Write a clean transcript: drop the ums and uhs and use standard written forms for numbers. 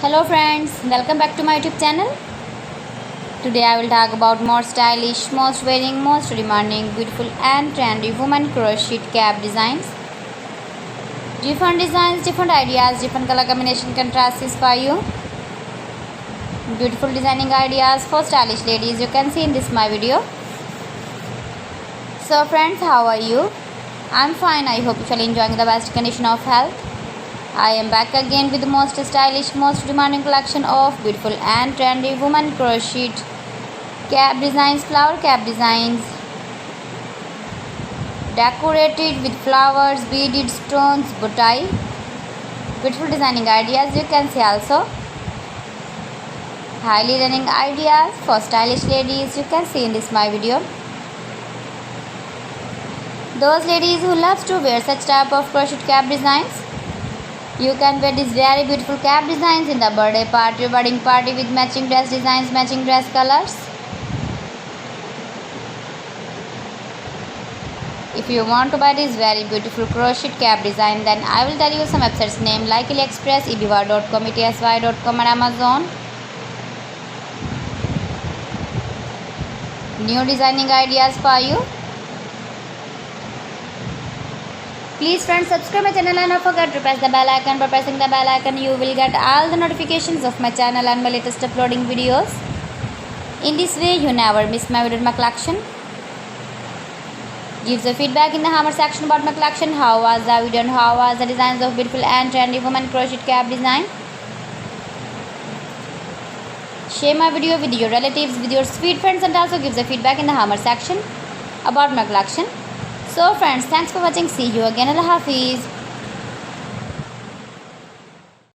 Hello friends, welcome back to my YouTube channel. Today I will talk about more stylish, most wearing, most demanding, beautiful and trendy women crochet cap designs. Different designs, different ideas, different color combination contrasts for you. Beautiful designing ideas for stylish ladies you can see in this my video. So friends, how are you? I'm fine. I hope you are enjoying the best condition of health. I am back again with the most stylish, most demanding collection of beautiful and trendy women crochet cap designs, flower cap designs, decorated with flowers, beaded stones, boutai. Beautiful designing ideas you can see also. Highly running ideas for stylish ladies you can see in this my video. Those ladies who loves to wear such type of crochet cap designs, you can wear these very beautiful cap designs in the birthday party, wedding party with matching dress designs, matching dress colors. If you want to buy this very beautiful crochet cap design, then I will tell you some websites name like AliExpress, eBay.com, etsy.com and Amazon. New designing ideas for you. Please friends, subscribe my channel and don't forget to press the bell icon. By pressing the bell icon you will get all the notifications of my channel and my latest uploading videos. In this way you never miss my video in my collection. Give the feedback in the hammer section about my collection. How was the video and how was the designs of beautiful and trendy women crochet cap design. Share my video with your relatives, with your sweet friends, and also give the feedback in the hammer section about my collection. So friends, thanks for watching. See you again. Allah Hafiz.